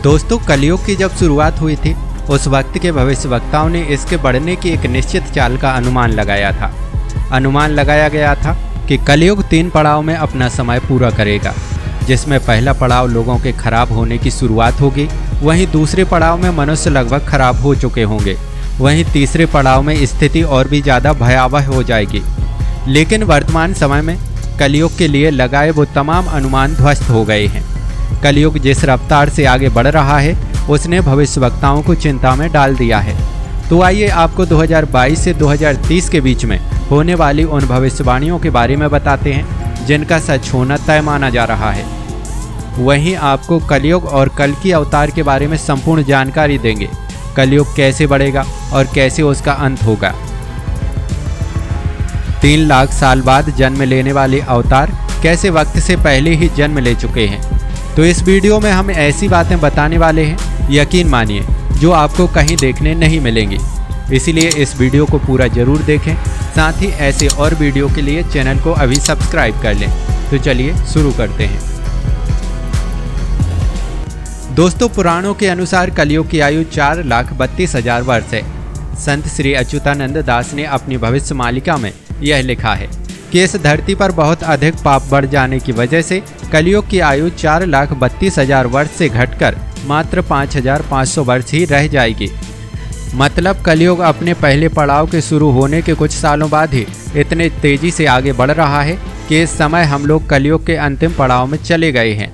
दोस्तों, कलयुग की जब शुरुआत हुई थी उस वक्त के भविष्यवक्ताओं ने इसके बढ़ने की एक निश्चित चाल का अनुमान लगाया था। अनुमान लगाया गया था कि कलयुग 3 पड़ाव में अपना समय पूरा करेगा, जिसमें पहला पड़ाव लोगों के खराब होने की शुरुआत होगी, वहीं दूसरे पड़ाव में मनुष्य लगभग खराब हो चुके होंगे, वहीं तीसरे पड़ाव में स्थिति और भी ज़्यादा भयावह हो जाएगी। लेकिन वर्तमान समय में कलयुग के लिए लगाए वो तमाम अनुमान ध्वस्त हो गए हैं। कलयुग जिस रफ्तार से आगे बढ़ रहा है उसने भविष्यवक्ताओं को चिंता में डाल दिया है। तो आइए आपको 2022 से 2030 के बीच में होने वाली उन भविष्यवाणियों के बारे में बताते हैं जिनका सच होना तय माना जा रहा है। वहीं आपको कलयुग और कल्कि अवतार के बारे में संपूर्ण जानकारी देंगे। कलयुग कैसे बढ़ेगा और कैसे उसका अंत होगा। 3 लाख साल बाद जन्म लेने वाले अवतार कैसे वक्त से पहले ही जन्म ले चुके हैं। तो इस वीडियो में हम ऐसी बातें बताने वाले हैं, यकीन मानिए, जो आपको कहीं देखने नहीं मिलेंगी। इसीलिए इस वीडियो को पूरा जरूर देखें। साथ ही ऐसे और वीडियो के लिए चैनल को अभी सब्सक्राइब कर लें। तो चलिए शुरू करते हैं। दोस्तों, पुराणों के अनुसार कलयुग की आयु 4,32,000 वर्ष है। संत श्री अच्युतानंद दास ने अपनी भविष्य मालिका में यह लिखा है कि इस धरती पर बहुत अधिक पाप बढ़ जाने की वजह से कलयुग की आयु 4,32,000 वर्ष से घटकर मात्र 5,500 वर्ष ही रह जाएगी। मतलब कलयुग अपने पहले पड़ाव के शुरू होने के कुछ सालों बाद ही इतने तेजी से आगे बढ़ रहा है कि इस समय हम लोग कलयुग के अंतिम पड़ाव में चले गए हैं।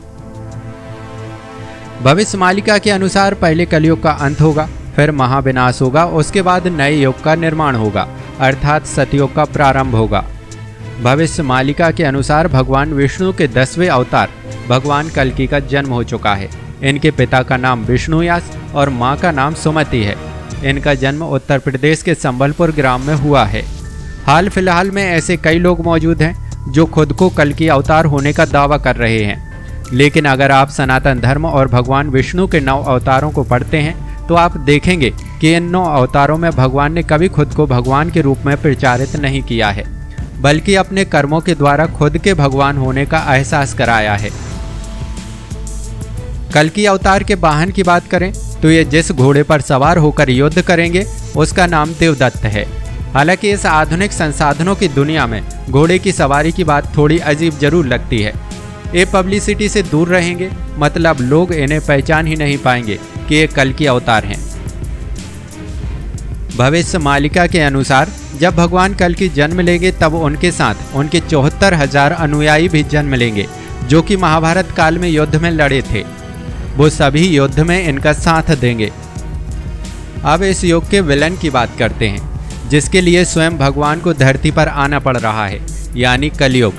भविष्य मालिका के अनुसार पहले कलयुग का अंत होगा, फिर महाविनाश होगा, उसके बाद नए युग का निर्माण होगा, अर्थात सतयुग का प्रारंभ होगा। भविष्य मालिका के अनुसार भगवान विष्णु के 10वें अवतार भगवान कल्कि का जन्म हो चुका है। इनके पिता का नाम विष्णुयास और मां का नाम सुमति है। इनका जन्म उत्तर प्रदेश के संबलपुर ग्राम में हुआ है। हाल फिलहाल में ऐसे कई लोग मौजूद हैं जो खुद को कल्कि अवतार होने का दावा कर रहे हैं। लेकिन अगर आप सनातन धर्म और भगवान विष्णु के 9 अवतारों को पढ़ते हैं तो आप देखेंगे कि इन 9 अवतारों में भगवान ने कभी खुद को भगवान के रूप में प्रचारित नहीं किया है, बल्कि अपने कर्मों के द्वारा खुद के भगवान होने का एहसास कराया है। कल्कि अवतार के वाहन की बात करें तो ये जिस घोड़े पर सवार होकर युद्ध करेंगे उसका नाम देवदत्त है। हालांकि इस आधुनिक संसाधनों की दुनिया में घोड़े की सवारी की बात थोड़ी अजीब जरूर लगती है। ये पब्लिसिटी से दूर रहेंगे, मतलब लोग इन्हें पहचान ही नहीं पाएंगे कि ये कल्कि अवतार हैं। भविष्य मालिका के अनुसार जब भगवान कल्कि जन्म लेंगे तब उनके साथ उनके 74,000 अनुयायी भी जन्म लेंगे, जो कि महाभारत काल में युद्ध में लड़े थे। वो सभी युद्ध में इनका साथ देंगे। अब इस युग के विलन की बात करते हैं, जिसके लिए स्वयं भगवान को धरती पर आना पड़ रहा है, यानी कलयुग।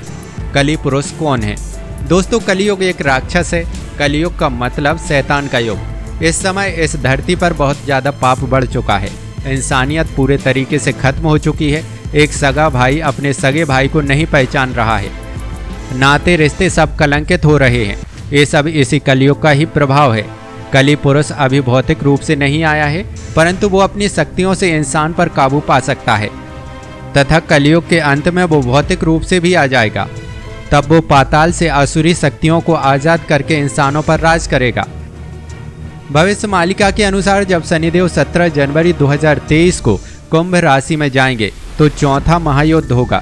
कलि पुरुष कौन है? दोस्तों, कलयुग एक राक्षस है। कलयुग का मतलब शैतान का युग। इस समय इस धरती पर बहुत ज़्यादा पाप बढ़ चुका है। इंसानियत पूरे तरीके से खत्म हो चुकी है। एक सगा भाई अपने सगे भाई को नहीं पहचान रहा है। नाते रिश्ते सब कलंकित हो रहे हैं। ये सब इसी कलयुग का ही प्रभाव है। कलि पुरुष अभी भौतिक रूप से नहीं आया है, परंतु वो अपनी शक्तियों से इंसान पर काबू पा सकता है, तथा कलयुग के अंत में वो भौतिक रूप से भी आ जाएगा। तब वो पाताल से आसुरी शक्तियों को आज़ाद करके इंसानों पर राज करेगा। भविष्य मालिका के अनुसार जब शनिदेव 17 जनवरी 2023 को कुंभ राशि में जाएंगे तो चौथा महायुद्ध होगा।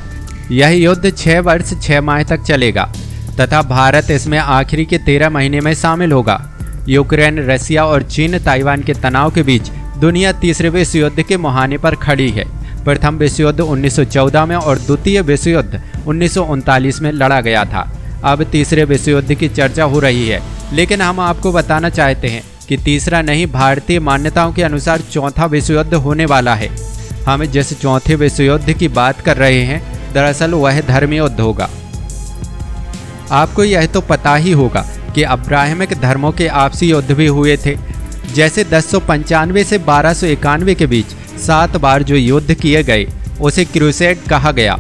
यह युद्ध 6 वर्ष 6 माह तक चलेगा तथा भारत इसमें आखिरी के 13 महीने में शामिल होगा। यूक्रेन, रसिया और चीन ताइवान के तनाव के बीच दुनिया तीसरे विश्व युद्ध के मुहाने पर खड़ी है। प्रथम विश्व युद्ध 1914 में और द्वितीय विश्व युद्ध 1939 में लड़ा गया था। अब तीसरे विश्व युद्ध की चर्चा हो रही है, लेकिन हम आपको बताना चाहते हैं कि तीसरा नहीं, भारतीय मान्यताओं के अनुसार चौथा विश्व युद्ध होने वाला है। हम जिस चौथे विश्व युद्ध की बात कर रहे हैं दरअसल वह धर्म युद्ध होगा। आपको यह तो पता ही होगा कि अब्राहमिक धर्मों के आपसी युद्ध भी हुए थे। जैसे 1095 से 1291 के बीच 7 बार जो युद्ध किए गए उसे क्रूसेड कहा गया।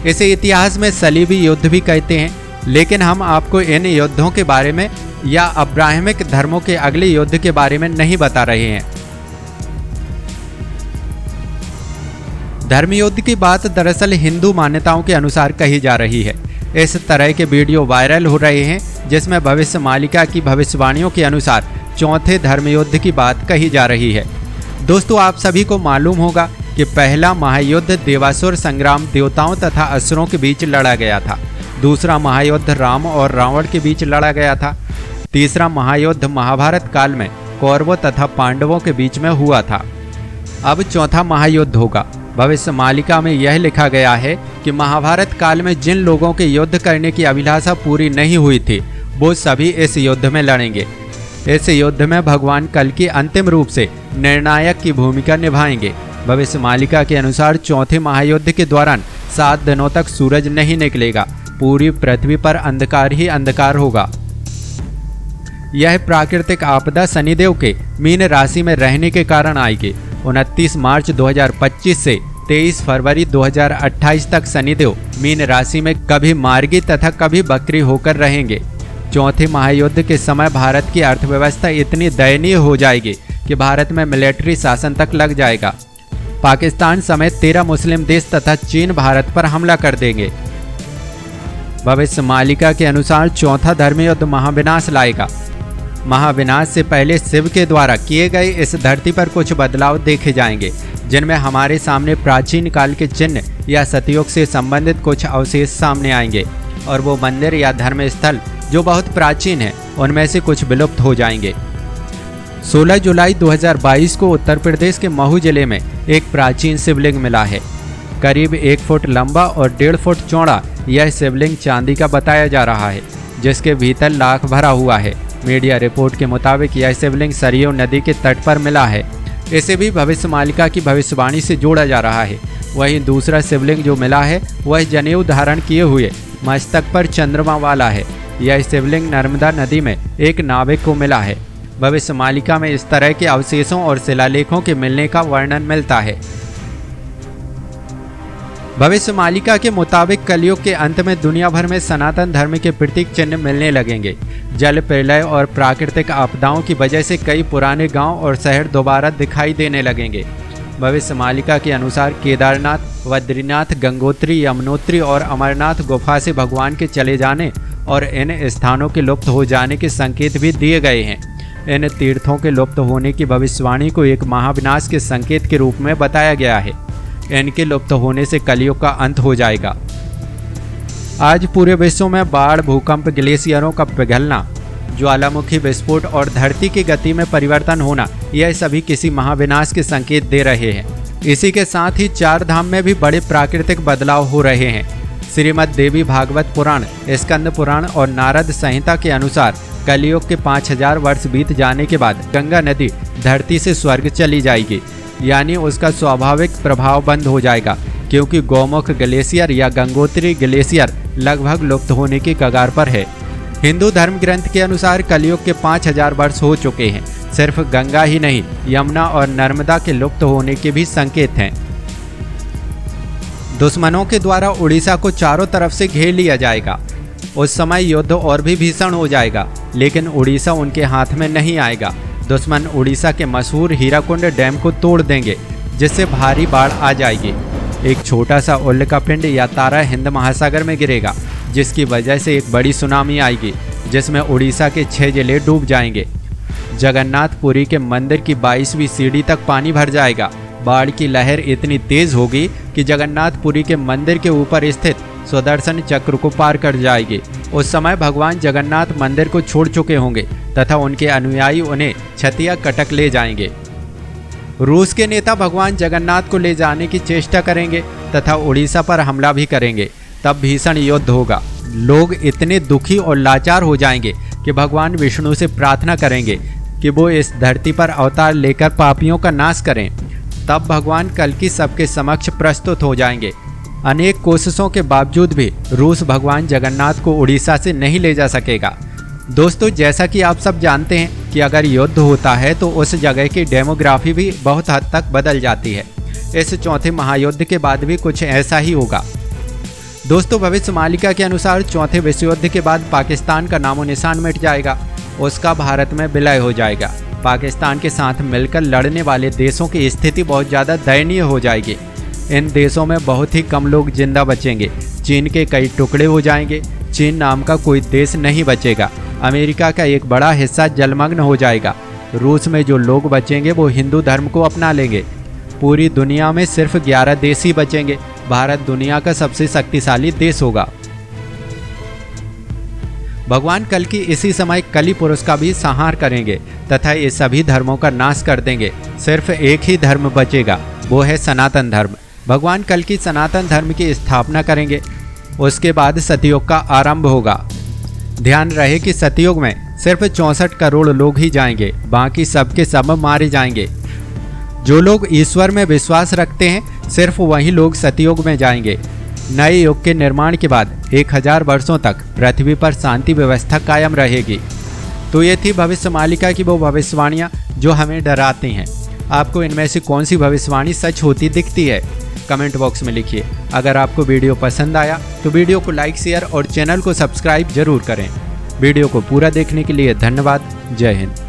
इसे इतिहास में सलीबी युद्ध भी कहते हैं। लेकिन हम आपको इन युद्धों के बारे में या अब्राहमिक धर्मों के अगले युद्ध के बारे में नहीं बता रहे हैं। धर्म युद्ध की बात दरअसल हिंदू मान्यताओं के अनुसार कही जा रही है। इस तरह के वीडियो वायरल हो रहे हैं जिसमें भविष्य मालिका की भविष्यवाणियों के अनुसार चौथे धर्मयुद्ध की बात कही जा रही है। दोस्तों, आप सभी को मालूम होगा कि पहला महायुद्ध देवासुर संग्राम देवताओं तथा असुरों के बीच लड़ा गया था। दूसरा महायुद्ध राम और रावण के बीच लड़ा गया था। तीसरा महायुद्ध महाभारत काल में कौरवों तथा पांडवों के बीच में हुआ था। अब चौथा महायुद्ध होगा। भविष्य मालिका में यह लिखा गया है कि महाभारत काल में जिन लोगों के युद्ध करने की अभिलाषा पूरी नहीं हुई थी, वो सभी इस युद्ध में लड़ेंगे। इस युद्ध में भगवान कल्कि अंतिम रूप से निर्णायक की भूमिका निभाएंगे। भविष्य मालिका के अनुसार चौथे महायुद्ध के दौरान 7 दिनों तक सूरज नहीं निकलेगा। पूरी पृथ्वी पर अंधकार ही अंधकार होगा। यह प्राकृतिक आपदा शनिदेव के मीन राशि में रहने के कारण आएगी। 29 मार्च 2025 से 23 फरवरी 2028 तक शनिदेव मीन राशि में कभी मार्गी तथा कभी बकरी होकर रहेंगे। चौथे महायुद्ध के समय भारत की अर्थव्यवस्था इतनी दयनीय हो जाएगी कि भारत में मिलिट्री शासन तक लग जाएगा। पाकिस्तान समेत 13 मुस्लिम देश तथा चीन भारत पर हमला कर देंगे। भविष्य मालिका के अनुसार चौथा धर्मयुद्ध महाविनाश लाएगा। महाविनाश से पहले शिव के द्वारा किए गए इस धरती पर कुछ बदलाव देखे जाएंगे, जिनमें हमारे सामने प्राचीन काल के चिन्ह या सतयुग से संबंधित कुछ अवशेष सामने आएंगे और वो मंदिर या धर्म स्थल जो बहुत प्राचीन है उनमें से कुछ विलुप्त हो जाएंगे। 16 जुलाई 2022 को उत्तर प्रदेश के महू जिले में एक प्राचीन शिवलिंग मिला है। करीब 1 फुट लंबा और 1.5 फुट चौड़ा यह शिवलिंग चांदी का बताया जा रहा है, जिसके भीतर लाख भरा हुआ है। मीडिया रिपोर्ट के मुताबिक यह शिवलिंग सरयू नदी के तट पर मिला है। इसे भी भविष्य मालिका की भविष्यवाणी से जोड़ा जा रहा है। वहीं दूसरा शिवलिंग जो मिला है वह जनेऊ धारण किए हुए मस्तक पर चंद्रमा वाला है। यह शिवलिंग नर्मदा नदी में एक नाविक को मिला है। भविष्य मालिका में इस तरह के अवशेषों और शिलालेखों के मिलने का वर्णन मिलता है। भविष्य मालिका के मुताबिक कलयुग के अंत में दुनिया भर में सनातन धर्म के प्रतीक चिन्ह मिलने लगेंगे। जल प्रलय और प्राकृतिक आपदाओं की वजह से कई पुराने गांव और शहर दोबारा दिखाई देने लगेंगे। भविष्य मालिका के अनुसार केदारनाथ, बद्रीनाथ, गंगोत्री, यमुनोत्री और अमरनाथ गुफा से भगवान के चले जाने और इन स्थानों के लुप्त हो जाने के संकेत भी दिए गए हैं। इन तीर्थों के लुप्त होने की भविष्यवाणी को एक महाविनाश के संकेत के रूप में बताया गया है। इनके लुप्त होने से कलयुग का अंत हो जाएगा। आज पूरे विश्व में बाढ़, भूकंप, ग्लेशियरों का पिघलना, ज्वालामुखी विस्फोट और धरती की गति में परिवर्तन होना, यह सभी किसी महाविनाश के संकेत दे रहे हैं। इसी के साथ ही 4 धाम में भी बड़े प्राकृतिक बदलाव हो रहे हैं। श्रीमद् देवी भागवत पुराण, स्कंद पुराण और नारद संहिता के अनुसार कलयुग के 5000 वर्ष बीत जाने के बाद गंगा नदी धरती से स्वर्ग चली जाएगी, यानी उसका स्वाभाविक प्रभाव बंद हो जाएगा, क्योंकि गौमुख ग्लेशियर या गंगोत्री ग्लेशियर लगभग लुप्त होने की कगार पर है। हिंदू धर्म ग्रंथ के अनुसार कलयुग के 5000 वर्ष हो चुके हैं। सिर्फ गंगा ही नहीं, यमुना और नर्मदा के लुप्त होने के भी संकेत हैं। दुश्मनों के द्वारा उड़ीसा को चारों तरफ से घेर लिया जाएगा। उस समय युद्ध और भी भीषण हो जाएगा, लेकिन उड़ीसा उनके हाथ में नहीं आएगा। दुश्मन उड़ीसा के मशहूर हीराकुंड डैम को तोड़ देंगे, जिससे भारी बाढ़ आ जाएगी। एक छोटा सा उल्कापिंड या तारा हिंद महासागर में गिरेगा, जिसकी वजह से एक बड़ी सुनामी आएगी, जिसमें उड़ीसा के 6 जिले डूब जाएंगे। जगन्नाथपुरी के मंदिर की 22वीं सीढ़ी तक पानी भर जाएगा। बाढ़ की लहर इतनी तेज होगी कि जगन्नाथपुरी के मंदिर के ऊपर स्थित सुदर्शन चक्र को पार कर जाएगी। उस समय भगवान जगन्नाथ मंदिर को छोड़ चुके होंगे तथा उनके अनुयायी उन्हें छतिया कटक ले जाएंगे। रूस के नेता भगवान जगन्नाथ को ले जाने की चेष्टा करेंगे तथा उड़ीसा पर हमला भी करेंगे। तब भीषण युद्ध होगा। लोग इतने दुखी और लाचार हो जाएंगे कि भगवान विष्णु से प्रार्थना करेंगे कि वो इस धरती पर अवतार लेकर पापियों का नाश करें। तब भगवान कल्कि सबके समक्ष प्रस्तुत हो जाएंगे। अनेक कोशिशों के बावजूद भी रूस भगवान जगन्नाथ को उड़ीसा से नहीं ले जा सकेगा। दोस्तों, जैसा कि आप सब जानते हैं कि अगर युद्ध होता है तो उस जगह की डेमोग्राफी भी बहुत हद तक बदल जाती है। इस चौथे महायुद्ध के बाद भी कुछ ऐसा ही होगा। दोस्तों, भविष्य मालिका के अनुसार चौथे विश्व युद्ध के बाद पाकिस्तान का नामो निशान मिट जाएगा। उसका भारत में विलय हो जाएगा। पाकिस्तान के साथ मिलकर लड़ने वाले देशों की स्थिति बहुत ज़्यादा दयनीय हो जाएगी। इन देशों में बहुत ही कम लोग जिंदा बचेंगे। चीन के कई टुकड़े हो जाएंगे। चीन नाम का कोई देश नहीं बचेगा। अमेरिका का एक बड़ा हिस्सा जलमग्न हो जाएगा। रूस में जो लोग बचेंगे वो हिंदू धर्म को अपना लेंगे। पूरी दुनिया में सिर्फ 11 देश ही बचेंगे। भारत दुनिया का सबसे शक्तिशाली देश होगा। भगवान कल्कि इसी समय कली पुरुष का भी संहार करेंगे तथा ये सभी धर्मों का नाश कर देंगे। सिर्फ एक ही धर्म बचेगा, वो है सनातन धर्म। भगवान कल्कि सनातन धर्म की स्थापना करेंगे। उसके बाद सतयुग का आरंभ होगा। ध्यान रहे कि सतयुग में सिर्फ 64 करोड़ लोग ही जाएंगे, बाकी सब के सब मारे जाएंगे। जो लोग ईश्वर में विश्वास रखते हैं सिर्फ वही लोग सतयुग में जाएंगे। नए युग के निर्माण के बाद 1000 वर्षों तक पृथ्वी पर शांति व्यवस्था कायम रहेगी। तो ये थी भविष्य मालिका की वो भविष्यवाणियाँ जो हमें डराती हैं। आपको इनमें से कौन सी भविष्यवाणी सच होती दिखती है? कमेंट बॉक्स में लिखिए। अगर आपको वीडियो पसंद आया तो वीडियो को लाइक, शेयर और चैनल को सब्सक्राइब जरूर करें। वीडियो को पूरा देखने के लिए धन्यवाद। जय हिंद।